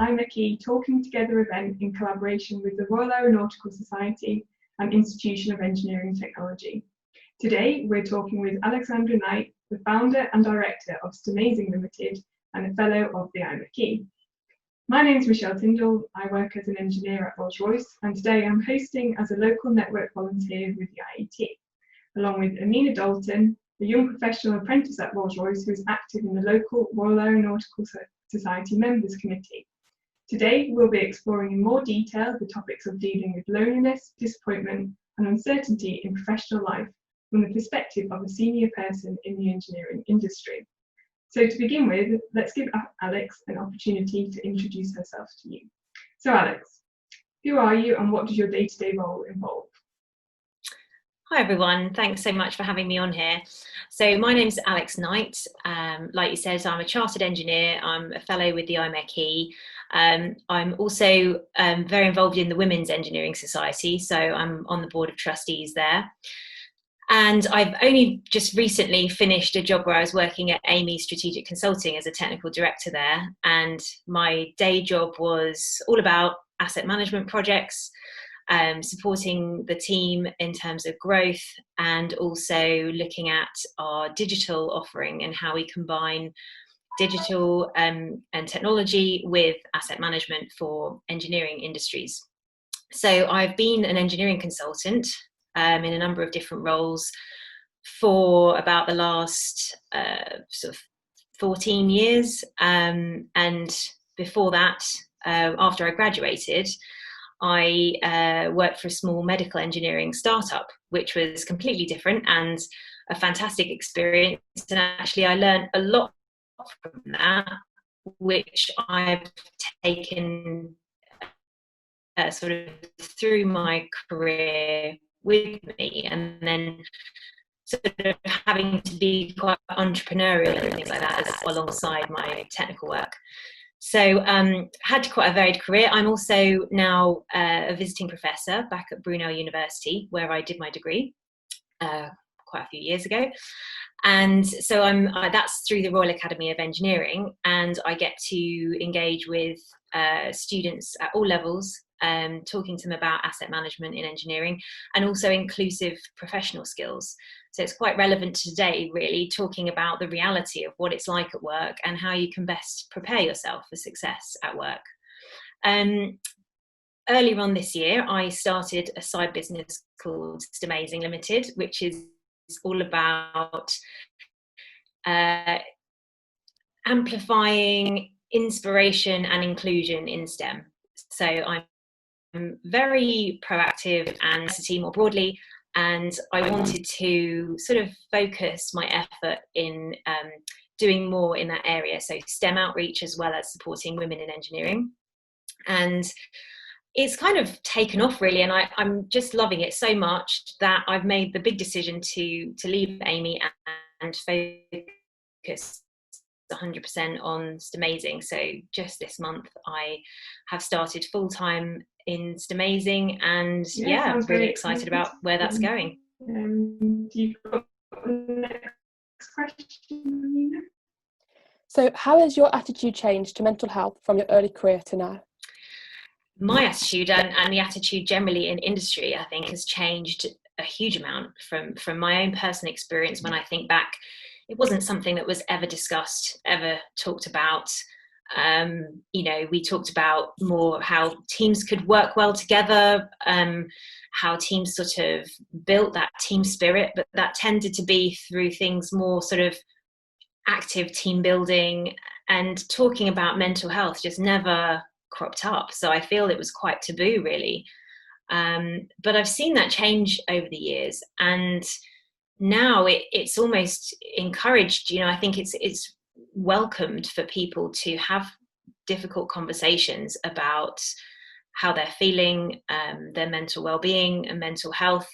IMechE Talking Together event in collaboration with the Royal Aeronautical Society and Institution of Engineering Technology. Today, we're talking with Alexandra Knight, the founder and director of STEMAZING Limited and a fellow of the IMechE. My name is Michelle Tyndall. I work as an engineer at Rolls-Royce, and today I'm hosting as a local network volunteer with the IET, along with Amina Dalton, a young professional apprentice at Rolls-Royce who is active in the local Royal Aeronautical Society Members Committee. Today, we'll be exploring in more detail the topics of dealing with loneliness, disappointment, and uncertainty in professional life from the perspective of a senior person in the engineering industry. So to begin with, let's give Alex an opportunity to introduce herself to you. So Alex, who are you and what does your day-to-day role involve? Hi everyone, thanks so much for having me on here. So my name's Alex Knight. Like you said, I'm a chartered engineer. I'm a fellow with the IMechE. I'm also very involved in the Women's Engineering Society, so I'm on the board of trustees there. And I've only just recently finished a job where I was working at Amy Strategic Consulting as a technical director there. And my day job was all about asset management projects, supporting the team in terms of growth, and also looking at our digital offering and how we combine digital and technology with asset management for engineering industries. So I've been an engineering consultant in a number of different roles for about the last sort of 14 years. And before that, after I graduated, I worked for a small medical engineering startup, which was completely different and a fantastic experience. And actually, I learned a lot from that, which I've taken sort of through my career with me, and then sort of having to be quite entrepreneurial and things like that alongside my technical work. So had quite a varied career. I'm also now a visiting professor back at Brunel University, where I did my degree quite a few years ago. And so that's through the Royal Academy of Engineering, and I get to engage with students at all levels, talking to them about asset management in engineering and also inclusive professional skills. So it's quite relevant today, really, talking about the reality of what it's like at work and how you can best prepare yourself for success at work. Earlier on this year, I started a side business called STEMAZING Limited, which is all about amplifying inspiration and inclusion in STEM. So I'm very proactive and a team more broadly, and I wanted to sort of focus my effort in doing more in that area, so STEM outreach as well as supporting women in engineering. And it's kind of taken off really, and I'm just loving it so much that I've made the big decision to leave Amy and focus 100% on STEMAZING. So just this month I have started full-time in STEMAZING, and yeah, I'm really excited about where that's going. You've got the next question. So how has your attitude changed to mental health from your early career to now? My attitude and the attitude generally in industry, I think, has changed a huge amount from my own personal experience. When I think back, it wasn't something that was ever discussed, ever talked about. We talked about more how teams could work well together, how teams sort of built that team spirit, but that tended to be through things more sort of active team building, and talking about mental health just never cropped up. So I feel it was quite taboo really. But I've seen that change over the years, and now it's almost encouraged. I think it's welcomed for people to have difficult conversations about how they're feeling, their mental well-being and mental health.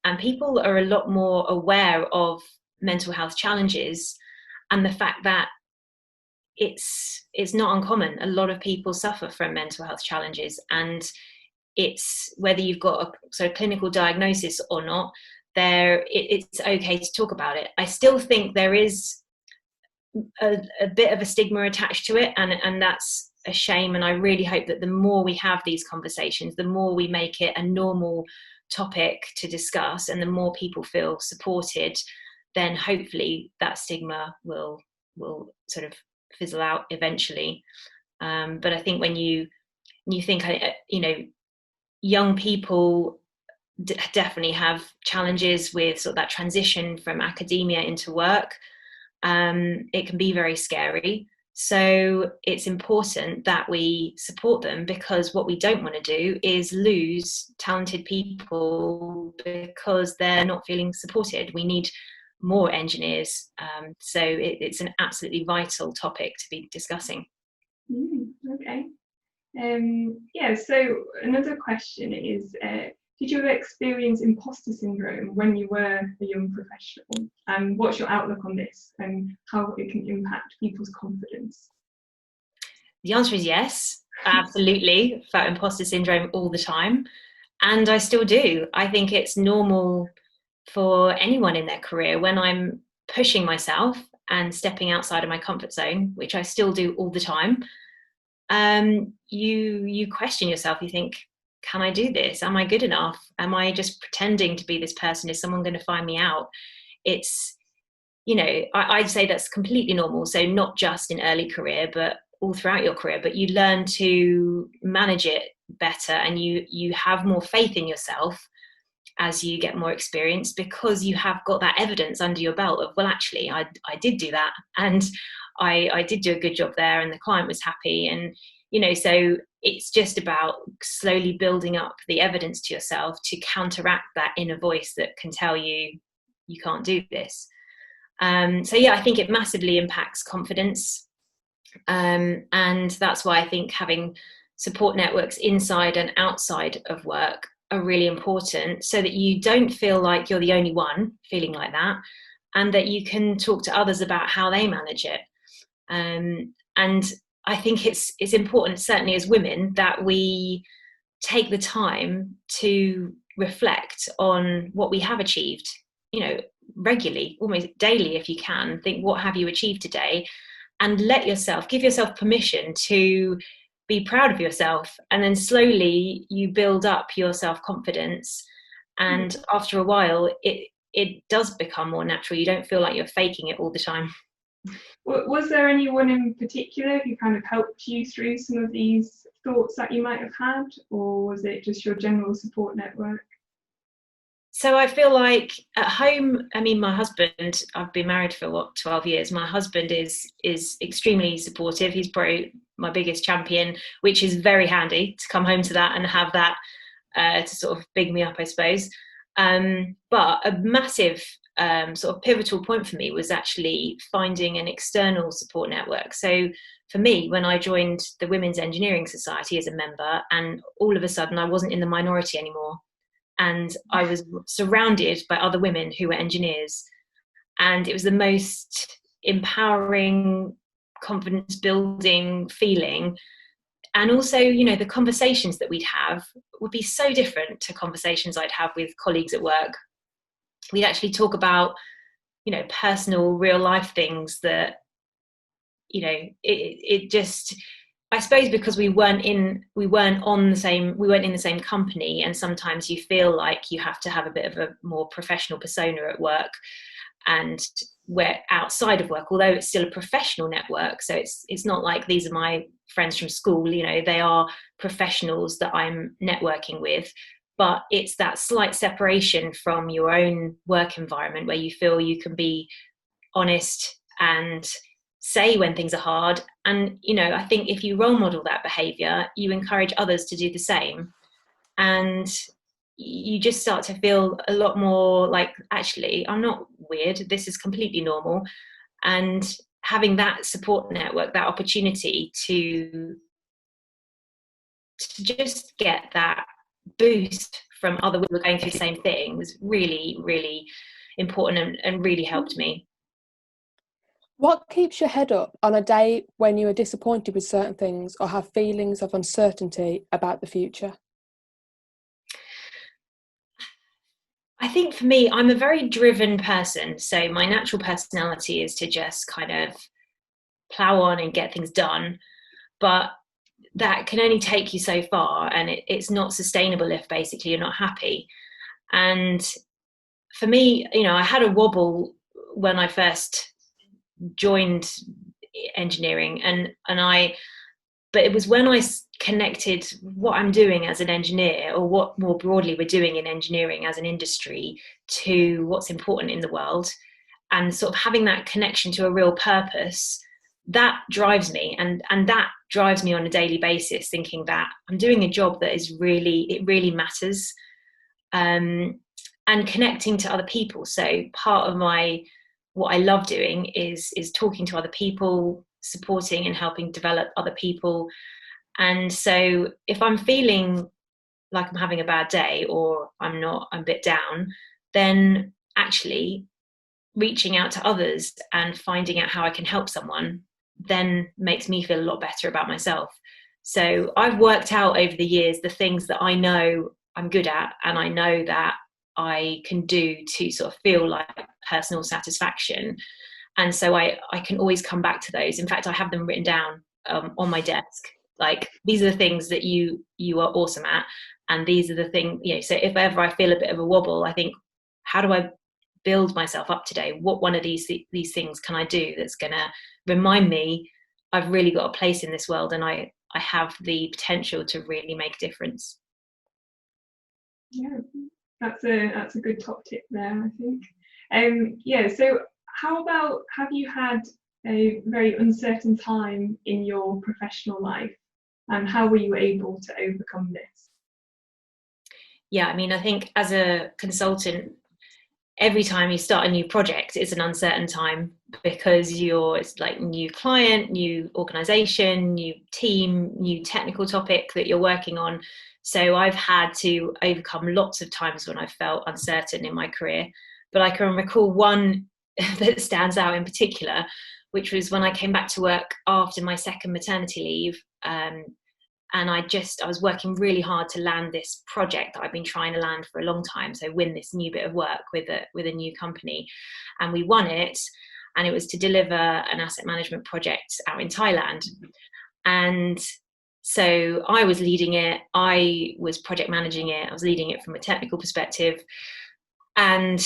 And people are a lot more aware of mental health challenges and the fact that it's not uncommon. A lot of people suffer from mental health challenges, and it's whether you've got a sort of clinical diagnosis or not, it's okay to talk about it. I still think there is a bit of a stigma attached to it, and that's a shame, and I really hope that the more we have these conversations, the more we make it a normal topic to discuss, and the more people feel supported, then hopefully that stigma will sort of fizzle out eventually. But I think when you think, young people definitely have challenges with sort of that transition from academia into work. It can be very scary. So it's important that we support them, because what we don't want to do is lose talented people because they're not feeling supported. We need more engineers. So it's an absolutely vital topic to be discussing. Okay. Yeah, so another question is, did you ever experience imposter syndrome when you were a young professional? And what's your outlook on this and how it can impact people's confidence? The answer is yes, absolutely. Felt imposter syndrome all the time. And I still do. I think it's normal for anyone in their career. When I'm pushing myself and stepping outside of my comfort zone, which I still do all the time, you question yourself. You think, can I do this? Am I good enough? Am I just pretending to be this person? Is someone going to find me out? It's, I'd say that's completely normal. So not just in early career, but all throughout your career. But you learn to manage it better, and you have more faith in yourself as you get more experience, because you have got that evidence under your belt of, well, actually, I did do that, and I did do a good job there, and the client was happy. And so it's just about slowly building up the evidence to yourself to counteract that inner voice that can tell you you can't do this. So yeah, I think it massively impacts confidence, and that's why I think having support networks inside and outside of work are really important, so that you don't feel like you're the only one feeling like that, and that you can talk to others about how they manage it. And I think it's important, certainly as women, that we take the time to reflect on what we have achieved, regularly, almost daily if you can. Think, what have you achieved today? And give yourself permission to be proud of yourself. And then slowly you build up your self-confidence. And after a while, it does become more natural. You don't feel like you're faking it all the time. Was there anyone in particular who kind of helped you through some of these thoughts that you might have had, or was it just your general support network? So I feel like at home, my husband, I've been married for 12 years. My husband is extremely supportive. He's probably my biggest champion, which is very handy to come home to that and have that to sort of big me up, I suppose. But a massive sort of pivotal point for me was actually finding an external support network. So for me, when I joined the Women's Engineering Society as a member, and all of a sudden I wasn't in the minority anymore, and I was surrounded by other women who were engineers, and it was the most empowering, confidence building feeling. And also, the conversations that we'd have would be so different to conversations I'd have with colleagues at work. We'd actually talk about, personal, real life things that, it just, I suppose because we weren't in the same company, and sometimes you feel like you have to have a bit of a more professional persona at work, and we're outside of work, although it's still a professional network. So it's not like these are my friends from school, they are professionals that I'm networking with, but it's that slight separation from your own work environment where you feel you can be honest and say when things are hard. And I think if you role model that behavior, you encourage others to do the same, and you just start to feel a lot more like, actually, I'm not weird, this is completely normal. And having that support network, that opportunity to just get that boost from other women going through the same thing was really, really important, and really helped me. What keeps your head up on a day when you are disappointed with certain things or have feelings of uncertainty about the future? I think for me, I'm a very driven person. So my natural personality is to just kind of plow on and get things done. But that can only take you so far, and it's not sustainable if basically you're not happy. And for me, I had a wobble when I first joined engineering, but it was when I connected what I'm doing as an engineer, or what more broadly we're doing in engineering as an industry, to what's important in the world, and sort of having that connection to a real purpose. That drives me, and that drives me on a daily basis, thinking that I'm doing a job that it really matters, and connecting to other people. So part of what I love doing is talking to other people, supporting and helping develop other people. And so if I'm feeling like I'm having a bad day, or I'm a bit down, then actually reaching out to others and finding out how I can help someone then makes me feel a lot better about myself. So I've worked out over the years the things that I know I'm good at, and I know that I can do to sort of feel like personal satisfaction. And so I can always come back to those. In fact, I have them written down on my desk. Like, these are the things that you are awesome at, and these are the things, so if ever I feel a bit of a wobble, I think, how do I build myself up today? What one of these things can I do that's going to remind me I've really got a place in this world, and I have the potential to really make a difference. Yeah, that's a good top tip there, I think. So how about, have you had a very uncertain time in your professional life, and how were you able to overcome this? Yeah, I mean, I think as a consultant, every time you start a new project, it's an uncertain time, because it's like new client, new organization, new team, new technical topic that you're working on. So I've had to overcome lots of times when I felt uncertain in my career. But I can recall one that stands out in particular, which was when I came back to work after my second maternity leave. And I was working really hard to land this project that I've been trying to land for a long time. So win this new bit of work with a new company. And we won it. And it was to deliver an asset management project out in Thailand. And so I was leading it. I was project managing it. I was leading it from a technical perspective. And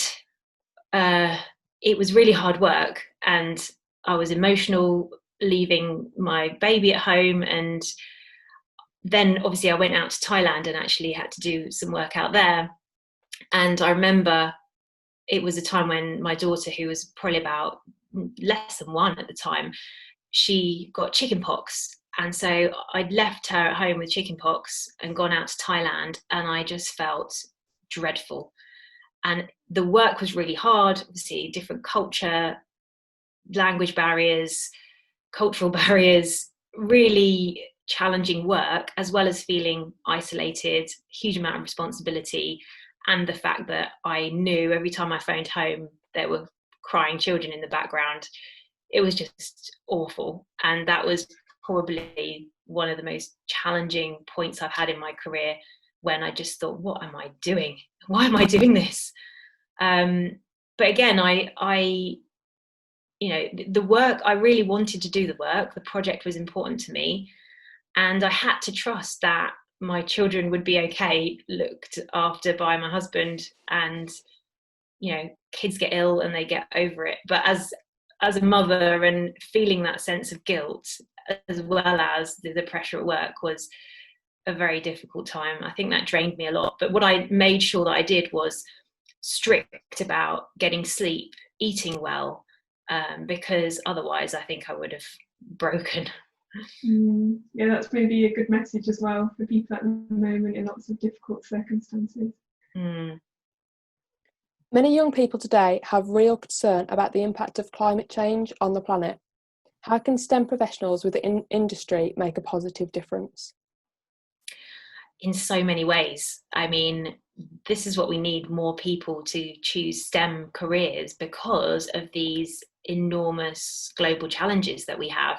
it was really hard work. And I was emotional leaving my baby at home. And then obviously I went out to Thailand and actually had to do some work out there. And I remember it was a time when my daughter, who was probably about less than 1 at the time, she got chickenpox. And so I'd left her at home with chickenpox and gone out to Thailand, and I just felt dreadful. And the work was really hard, obviously different culture, language barriers, cultural barriers, really challenging work, as well as feeling isolated, huge amount of responsibility, and the fact that I knew every time I phoned home there were crying children in the background. It was just awful, and that was probably one of the most challenging points I've had in my career, when I just thought, what am I doing? Why am I doing this? But again, the work, I really wanted to do the work. The project was important to me. And I had to trust that my children would be okay, looked after by my husband. And, kids get ill and they get over it. But as a mother, and feeling that sense of guilt, as well as the pressure at work, was a very difficult time. I think that drained me a lot. But what I made sure that I did was strict about getting sleep, eating well, because otherwise I think I would have broken. Yeah, that's maybe a good message as well for people at the moment in lots of difficult circumstances. Many young people today have real concern about the impact of climate change on the planet. How can STEM professionals within industry make a positive difference? In so many ways. I mean, this is what we need more people to choose STEM careers, because of these enormous global challenges that we have.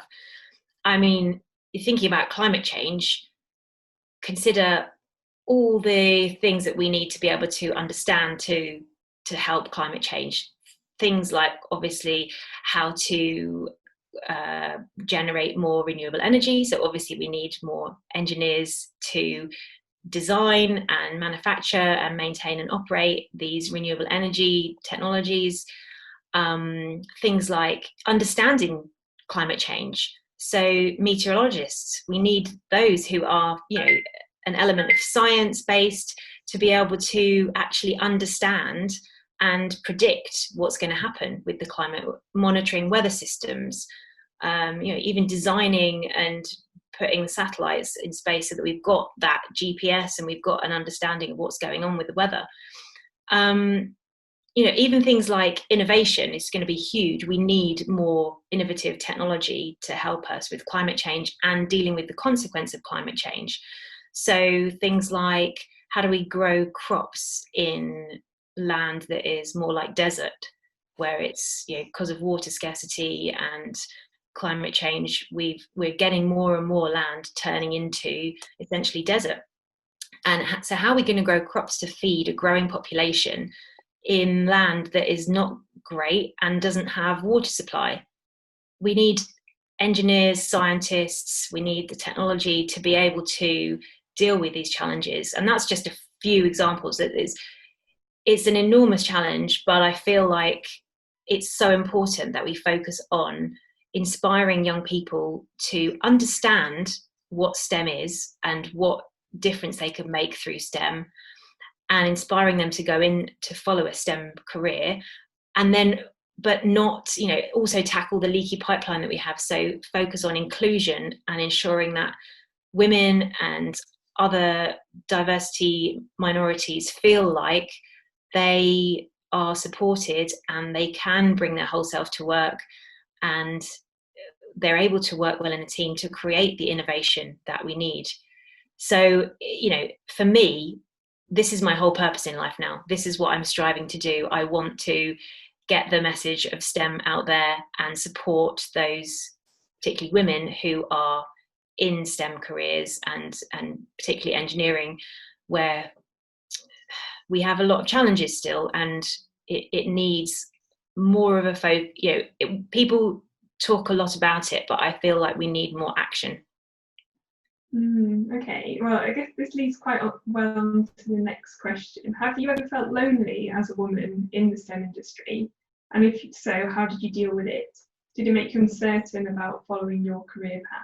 I mean, you're thinking about climate change, consider all the things that we need to be able to understand to help climate change. Things like, obviously, how to generate more renewable energy. So obviously we need more engineers to design and manufacture and maintain and operate these renewable energy technologies. Things like understanding climate change. So meteorologists, we need those who are, an element of science based to be able to actually understand and predict what's going to happen with the climate, monitoring weather systems, even designing and putting the satellites in space so that we've got that GPS and we've got an understanding of what's going on with the weather. Even things like innovation is going to be huge. We need more innovative technology to help us with climate change and dealing with the consequence of climate change. So things like, how do we grow crops in land that is more like desert, where it's, because of water scarcity and climate change, we're getting more and more land turning into essentially desert. And so how are we going to grow crops to feed a growing population in land that is not great and doesn't have water supply? We need engineers, scientists, we need the technology to be able to deal with these challenges. And that's just a few examples. It's an enormous challenge, but I feel like it's so important that we focus on inspiring young people to understand what STEM is and what difference they can make through STEM, and inspiring them to go in to follow a STEM career, and then, but not, also tackle the leaky pipeline that we have. So focus on inclusion and ensuring that women and other diversity minorities feel like they are supported and they can bring their whole self to work, and they're able to work well in a team to create the innovation that we need. So, for me, this is my whole purpose in life now. This is what I'm striving to do. I want to get the message of STEM out there and support those, particularly women, who are in STEM careers and particularly engineering, where we have a lot of challenges still, and it needs more of a people talk a lot about it, but I feel like we need more action. Okay, well, I guess this leads quite well on to the next question. Have you ever felt lonely as a woman in the STEM industry? And if so, how did you deal with it? Did it make you uncertain about following your career path?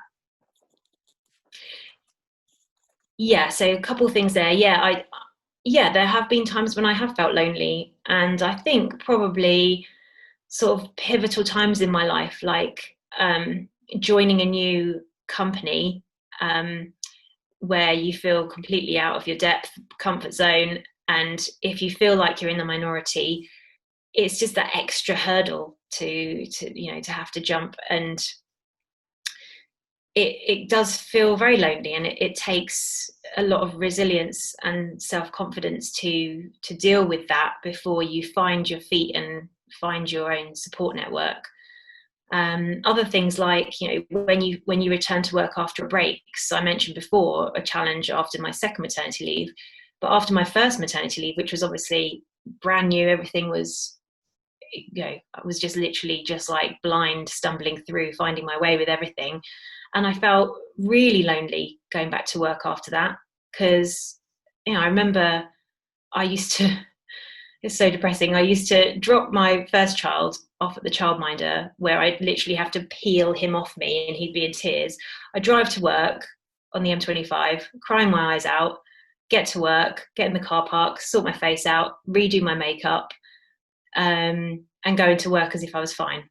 Yeah, so a couple of things there. There have been times when I have felt lonely, and I think probably sort of pivotal times in my life, like joining a new company where you feel completely out of your depth, comfort zone, and if you feel like you're in the minority, it's just that extra hurdle to have to jump, and it does feel very lonely, and it takes a lot of resilience and self-confidence to deal with that before you find your feet and find your own support network. Other things like, when you return to work after a break. So I mentioned before a challenge after my second maternity leave, but after my first maternity leave, which was obviously brand new, everything was, I was just literally just like blind, stumbling through, finding my way with everything. And I felt really lonely going back to work after that, because, I remember it's so depressing. I used to drop my first child off at the childminder, where I'd literally have to peel him off me and he'd be in tears. I'd drive to work on the M25, crying my eyes out, get to work, get in the car park, sort my face out, redo my makeup, and go into work as if I was fine,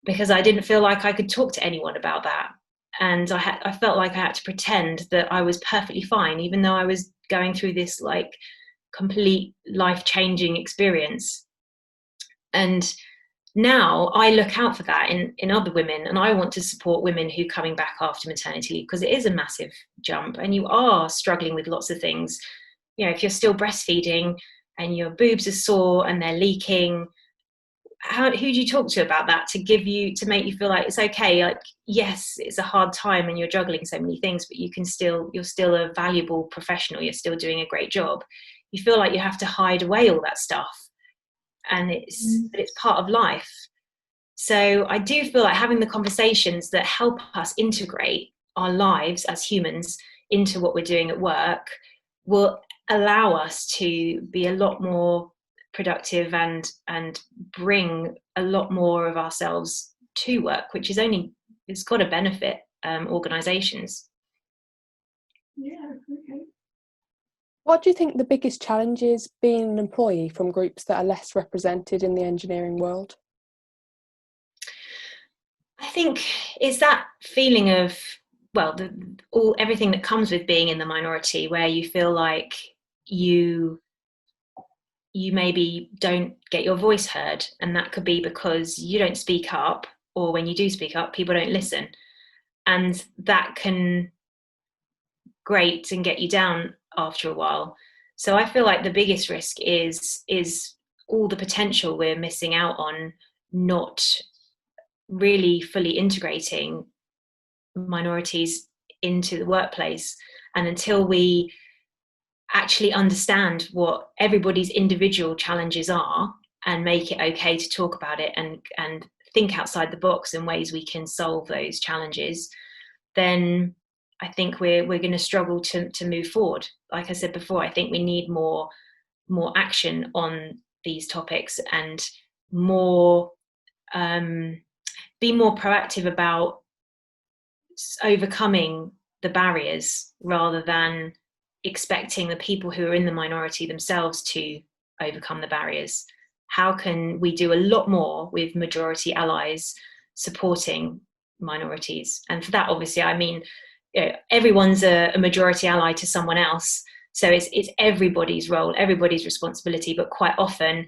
because I didn't feel like I could talk to anyone about that. And I felt like I had to pretend that I was perfectly fine, even though I was going through this like complete life-changing experience. And now I look out for that in other women, and I want to support women who are coming back after maternity leave, because it is a massive jump and you are struggling with lots of things. If you're still breastfeeding and your boobs are sore and they're leaking, who do you talk to about that to make you feel like it's okay? Like, yes, it's a hard time and you're juggling so many things, but you're still a valuable professional. You're still doing a great job. You feel like you have to hide away all that stuff, and it's part of life. So I do feel like having the conversations that help us integrate our lives as humans into what we're doing at work will allow us to be a lot more productive and bring a lot more of ourselves to work, which is it's got to benefit organisations. Yeah, okay. What do you think the biggest challenge is being an employee from groups that are less represented in the engineering world? I think it's that feeling of, well, everything that comes with being in the minority, where you feel like you maybe don't get your voice heard, and that could be because you don't speak up, or when you do speak up, people don't listen, and that can grate and get you down after a while. So I feel like the biggest risk is all the potential we're missing out on, not really fully integrating minorities into the workplace. And until we actually understand what everybody's individual challenges are and make it okay to talk about it and think outside the box in ways we can solve those challenges, then I think we're going to struggle to move forward. Like I said before, I think we need more action on these topics, and more be more proactive about overcoming the barriers, rather than expecting the people who are in the minority themselves to overcome the barriers. How can we do a lot more with majority allies supporting minorities? And for that, obviously, I mean, everyone's a majority ally to someone else. So it's everybody's role, everybody's responsibility, but quite often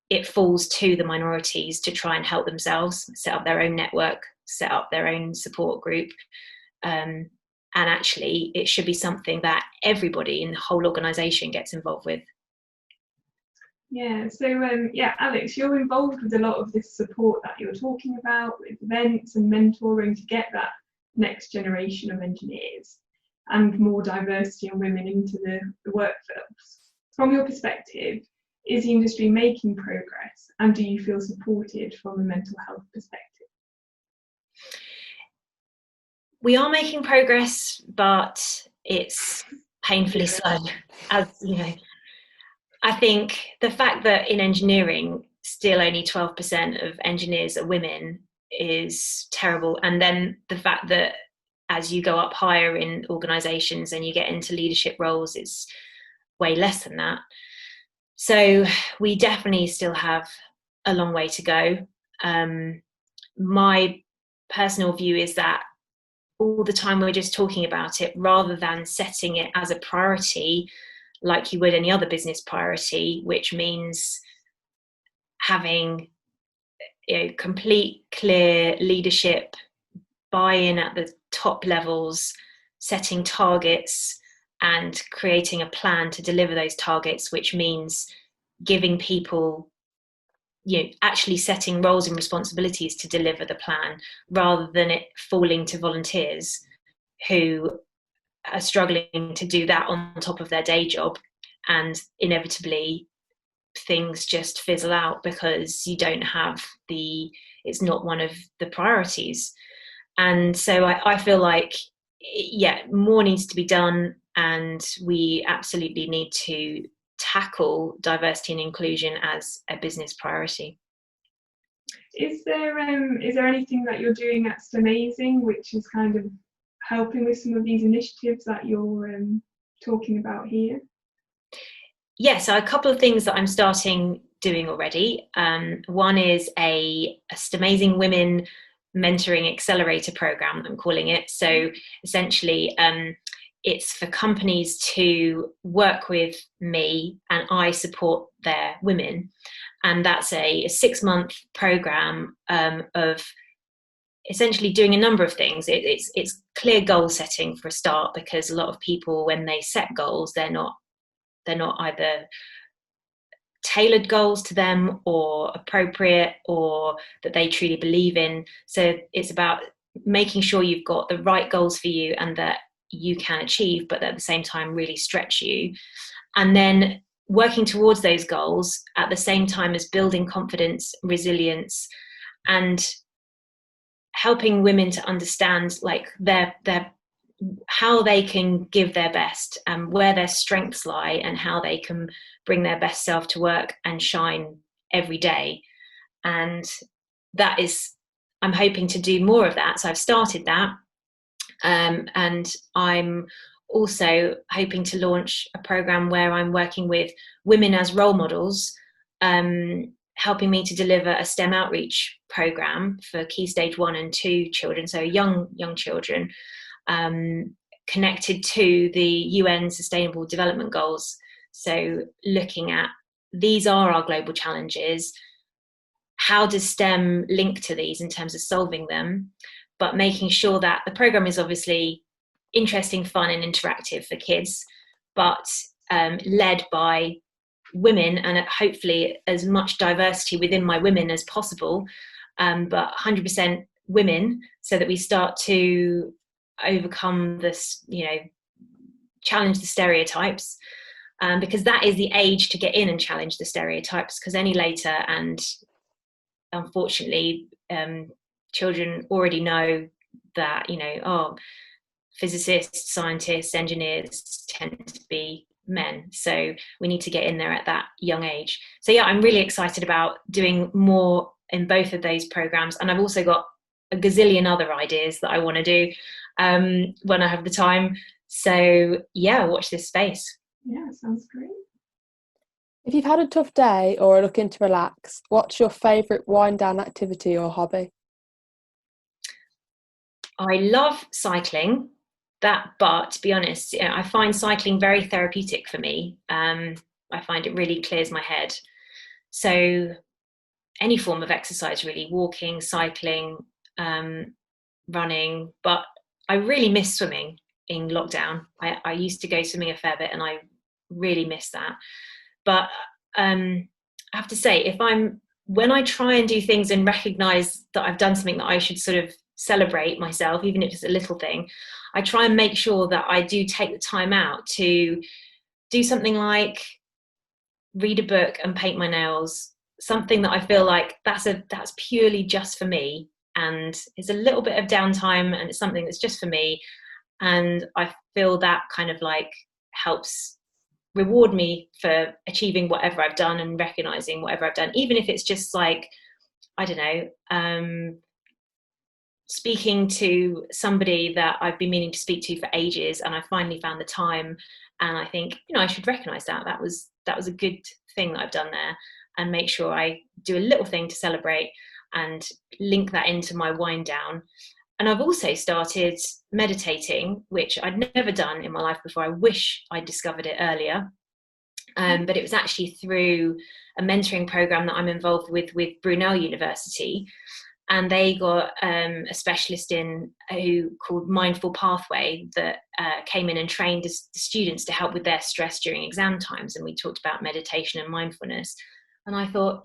it falls to the minorities to try and help themselves, set up their own network, set up their own support group. And actually, it should be something that everybody in the whole organisation gets involved with. Yeah, so Alex, you're involved with a lot of this support that you're talking about, with events and mentoring to get that next generation of engineers and more diversity and women into the workforce. From your perspective, is the industry making progress, and do you feel supported from a mental health perspective? We are making progress, but it's painfully slow. As you know, I think the fact that in engineering still only 12% of engineers are women is terrible. And then the fact that as you go up higher in organisations and you get into leadership roles, it's way less than that. So we definitely still have a long way to go. My personal view is that all the time we're just talking about it, rather than setting it as a priority like you would any other business priority, which means having complete, clear leadership, buy-in at the top levels, setting targets and creating a plan to deliver those targets, which means giving people, actually setting roles and responsibilities to deliver the plan, rather than it falling to volunteers who are struggling to do that on top of their day job, and inevitably things just fizzle out because you don't have it's not one of the priorities. And so I feel like, more needs to be done, and we absolutely need to tackle diversity and inclusion as a business priority. Is there anything that you're doing at STEMAZING which is kind of helping with some of these initiatives that you're talking about here? Yes, so a couple of things that I'm starting doing already. One is a STEMAZING Women Mentoring Accelerator program, I'm calling it. So essentially, it's for companies to work with me and I support their women. And that's a 6-month program of essentially doing a number of things. It's clear goal setting for a start, because a lot of people, when they set goals, they're not either tailored goals to them or appropriate or that they truly believe in. So it's about making sure you've got the right goals for you and that you can achieve, but at the same time really stretch you. And then working towards those goals at the same time as building confidence, resilience, and helping women to understand like their how they can give their best and where their strengths lie and how they can bring their best self to work and shine every day. And that is, I'm hoping to do more of that. So I've started that. And I'm also hoping to launch a program where I'm working with women as role models, helping me to deliver a STEM outreach program for Key Stage 1 and 2 children, so young children, connected to the UN Sustainable Development Goals. So looking at, these are our global challenges. How does STEM link to these in terms of solving them? But making sure that the program is obviously interesting, fun and interactive for kids, but led by women, and hopefully as much diversity within my women as possible, but 100% women, so that we start to overcome this, challenge the stereotypes, because that is the age to get in and challenge the stereotypes, because any later, and unfortunately children already know that, physicists, scientists, engineers tend to be men. So we need to get in there at that young age. So yeah, I'm really excited about doing more in both of those programs. And I've also got a gazillion other ideas that I want to do when I have the time. So yeah, watch this space. Yeah, sounds great. If you've had a tough day or are looking to relax, what's your favourite wind down activity or hobby? I love cycling, but to be honest, I find cycling very therapeutic for me. I find it really clears my head. So any form of exercise, really, walking, cycling, running, but I really miss swimming in lockdown. I used to go swimming a fair bit and I really miss that. But I have to say, when I try and do things and recognize that I've done something that I should sort of celebrate myself, even if it's a little thing, I try and make sure that I do take the time out to do something like read a book and paint my nails, something that I feel like that's purely just for me, and it's a little bit of downtime and it's something that's just for me, and I feel that kind of like helps reward me for achieving whatever I've done and recognizing whatever I've done, even if it's just like, I don't know, speaking to somebody that I've been meaning to speak to for ages, and I finally found the time, and I think, I should recognize that was a good thing that I've done there, and make sure I do a little thing to celebrate and link that into my wind down. And I've also started meditating, which I'd never done in my life before. I wish I'd discovered it earlier. But it was actually through a mentoring program that I'm involved with Brunel University. And they got a specialist in who called Mindful Pathway that came in and trained the students to help with their stress during exam times. And we talked about meditation and mindfulness. And I thought,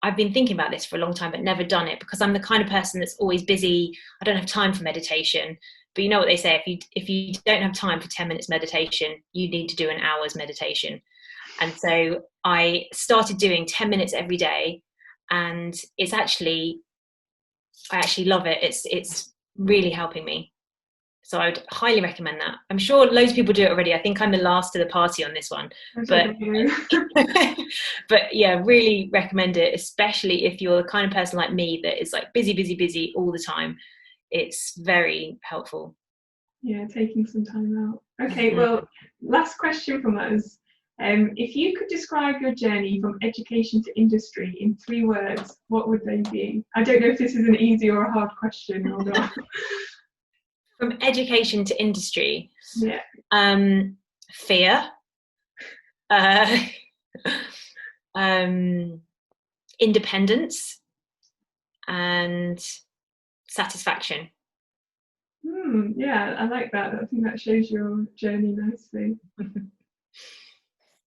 I've been thinking about this for a long time, but never done it, because I'm the kind of person that's always busy. I don't have time for meditation. But you know what they say, if you don't have time for 10 minutes meditation, you need to do an hour's meditation. And so I started doing 10 minutes every day, and I actually love it. It's really helping me. So I would highly recommend that. I'm sure loads of people do it already. I think I'm the last to the party on this one. But yeah, really recommend it, especially if you're the kind of person like me that is like busy all the time. It's very helpful. Yeah, taking some time out. Okay, well, last question from us. If you could describe your journey from education to industry in 3 words, what would they be? I don't know if this is an easy or a hard question or not. From education to industry? Yeah. Fear. Independence and satisfaction. Yeah, I like that. I think that shows your journey nicely.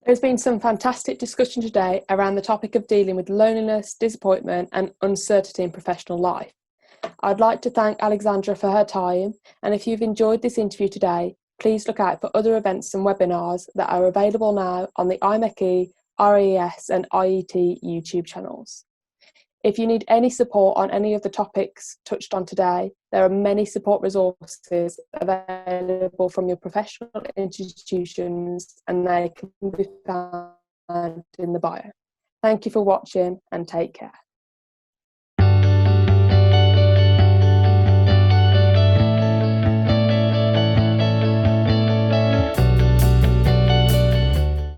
There's been some fantastic discussion today around the topic of dealing with loneliness, disappointment and uncertainty in professional life. I'd like to thank Alexandra for her time, and if you've enjoyed this interview today, please look out for other events and webinars that are available now on the IMechE, RES and IET YouTube channels. If you need any support on any of the topics touched on today, there are many support resources available from your professional institutions, and they can be found in the bio. Thank you for watching and take care.